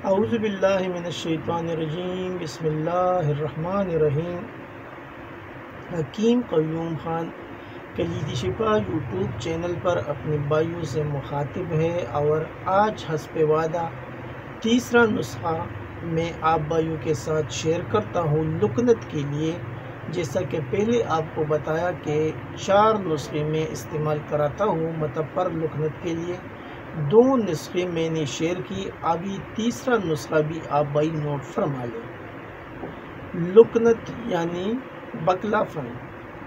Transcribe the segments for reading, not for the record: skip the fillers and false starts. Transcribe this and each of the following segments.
اعوذ باللہ من الشیطان الرجیم، بسم اللہ الرحمن الرحیم۔ حکیم قیوم خان کلیدی شفا یوٹیوب چینل پر اپنے بھائیوں سے مخاطب ہے اور آج حسب وعدہ تیسرا نسخہ میں آپ بھائیوں کے ساتھ شیئر کرتا ہوں لکنت کے لیے۔ جیسا کہ پہلے آپ کو بتایا کہ 4 نسخے میں استعمال کراتا ہوں مطلب پر لکنت کے لیے، 2 نسخے میں نے شیئر کی، ابھی تیسرا نسخہ بھی آپ بھائی نوٹ فرما لیں۔ لکنت یعنی بکلا فن،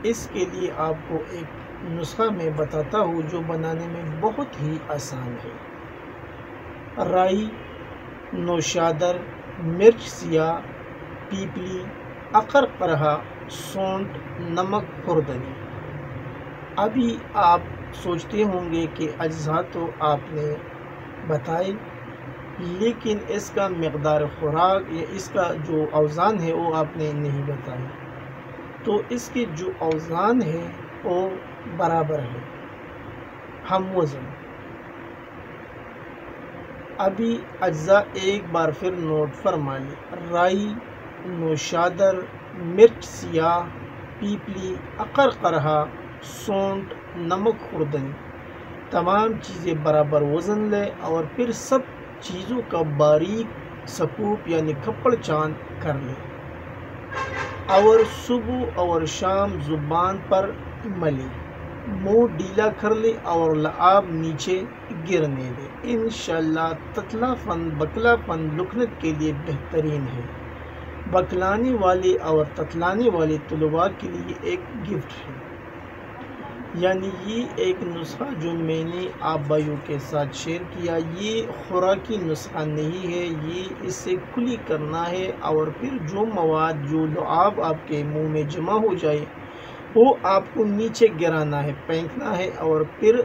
اس کے لیے آپ کو ایک نسخہ میں بتاتا ہوں جو بنانے میں بہت ہی آسان ہے۔ رائی، نوشادر، مرچ سیاہ، پیپلی، عقرقرہ، سونٹ، نمک، خوردنی۔ ابھی آپ سوچتے ہوں گے کہ اجزاء تو آپ نے بتائے لیکن اس کا مقدار خوراک یا اس کا جو اوزان ہے وہ آپ نے نہیں بتایا، تو اس کے جو اوزان ہے وہ برابر ہے، ہم وزن۔ ابھی اجزاء ایک بار پھر نوٹ فرما لیں۔ رائی، نوشادر، مرچ سیاہ، پیپلی، عقرقرہ، سونٹ، نمک، خوردنی، تمام چیزیں برابر وزن لے اور پھر سب چیزوں کا باریک سکوپ یعنی کھپڑ چاند کر لے اور صبح اور شام زبان پر ملے، منہ ڈیلا کر لے اور لعاب نیچے گرنے دے۔ انشاءاللہ تتلا فن بکلا فن لکنت کے لیے بہترین ہے۔ بکلانے والے اور تتلانے والے طلباء کے لیے ایک گفٹ ہے، یعنی یہ ایک نسخہ جو میں نے آپ بھائیوں کے ساتھ شیئر کیا، یہ خوراکی نسخہ نہیں ہے، یہ اس سے کلی کرنا ہے اور پھر جو مواد جو لعاب آپ کے منہ میں جمع ہو جائے وہ آپ کو نیچے گرانا ہے، پھینکنا ہے اور پھر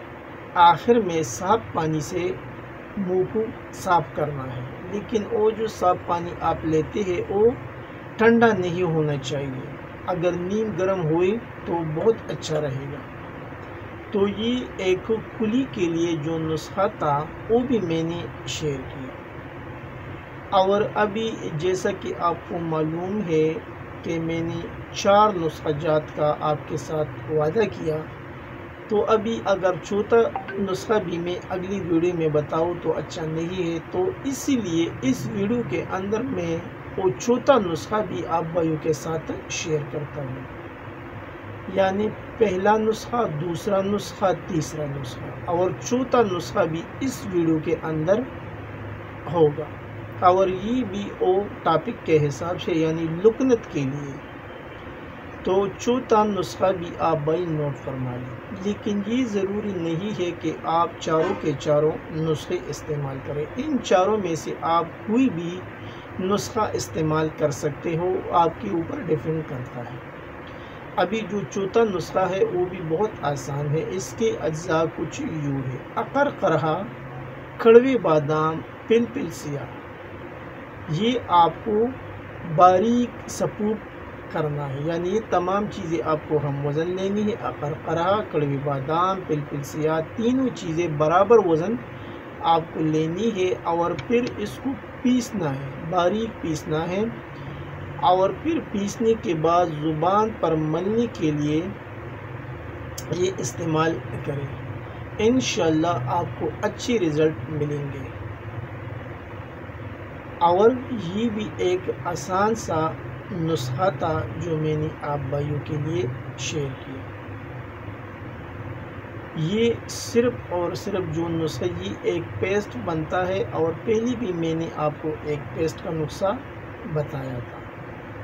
آخر میں صاف پانی سے منہ کو صاف کرنا ہے۔ لیکن وہ جو صاف پانی آپ لیتے ہیں وہ ٹھنڈا نہیں ہونا چاہیے، اگر نیم گرم ہوئے تو بہت اچھا رہے گا۔ تو یہ ایک کلی کے لیے جو نسخہ تھا وہ بھی میں نے شیئر کیا۔ اور ابھی جیسا کہ آپ کو معلوم ہے کہ میں نے 4 نسخہ جات کا آپ کے ساتھ وعدہ کیا، تو ابھی اگر چوتھا نسخہ بھی میں اگلی ویڈیو میں بتاؤں تو اچھا نہیں ہے، تو اسی لیے اس ویڈیو کے اندر میں وہ چوتھا نسخہ بھی آپ بھائیوں کے ساتھ شیئر کرتا ہوں، یعنی پہلا نسخہ، دوسرا نسخہ، تیسرا نسخہ اور چوتھا نسخہ بھی اس ویڈیو کے اندر ہوگا، اور یہ بھی وہ ٹاپک کے حساب سے یعنی لکنت کے لیے۔ تو چوتھا نسخہ بھی آپ بھائی نوٹ فرما لیں، لیکن یہ ضروری نہیں ہے کہ آپ چاروں کے چاروں نسخے استعمال کریں، ان چاروں میں سے آپ کوئی بھی نسخہ استعمال کر سکتے ہو، آپ کے اوپر ڈیپینڈ کرتا ہے۔ ابھی جو چوتھا نسخہ ہے وہ بھی بہت آسان ہے، اس کے اجزاء کچھ یوں ہے۔ عقرقرہ، کڑوے بادام، پلپل سیاہ، یہ آپ کو باریک سکوپ کرنا ہے، یعنی یہ تمام چیزیں آپ کو ہم وزن لینی ہے۔ عقرقرہ، کڑوے بادام، پلپل سیاہ، تینوں چیزیں برابر وزن آپ کو لینی ہے اور پھر اس کو پیسنا ہے، باریک پیسنا ہے اور پھر پیسنے کے بعد زبان پر ملنے کے لیے یہ استعمال کریں، انشاءاللہ آپ کو اچھی رزلٹ ملیں گے۔ اور یہ بھی ایک آسان سا نسخہ تھا جو میں نے آپ بھائیوں کے لیے شیئر کیا۔ یہ صرف اور صرف جو نسخہ یہ ایک پیسٹ بنتا ہے، اور پہلی بھی میں نے آپ کو ایک پیسٹ کا نسخہ بتایا تھا،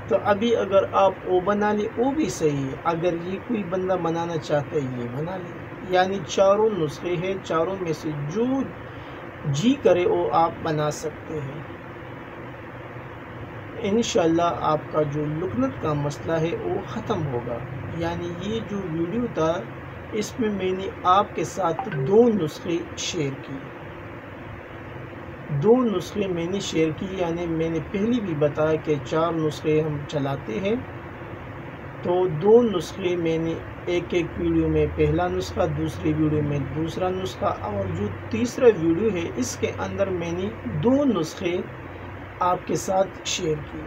تو ابھی اگر آپ وہ بنا لیں وہ بھی صحیح ہے، اگر یہ کوئی بندہ بنانا چاہتا ہے یہ بنا لیں، یعنی چاروں نسخے ہیں، چاروں میں سے جو جی کرے وہ آپ بنا سکتے ہیں۔ انشاءاللہ آپ کا جو لکنت کا مسئلہ ہے وہ ختم ہوگا۔ یعنی یہ جو ویڈیو تھا اس میں میں نے آپ کے ساتھ 2 نسخے شیئر کیے، 2 نسخے میں نے شیئر کی، یعنی میں نے پہلی بھی بتایا کہ 4 نسخے ہم چلاتے ہیں، تو 2 نسخے میں نے ایک ویڈیو میں پہلا نسخہ، دوسری ویڈیو میں دوسرا نسخہ، اور جو تیسرا ویڈیو ہے اس کے اندر میں نے 2 نسخے آپ کے ساتھ شیئر کی۔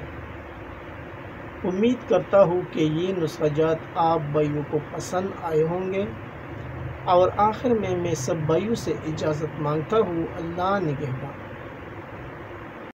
امید کرتا ہوں کہ یہ نسخہ جات آپ بھائیوں کو پسند آئے ہوں گے، اور آخر میں سب بھائیوں سے اجازت مانگتا ہوں۔ اللہ نگہبان۔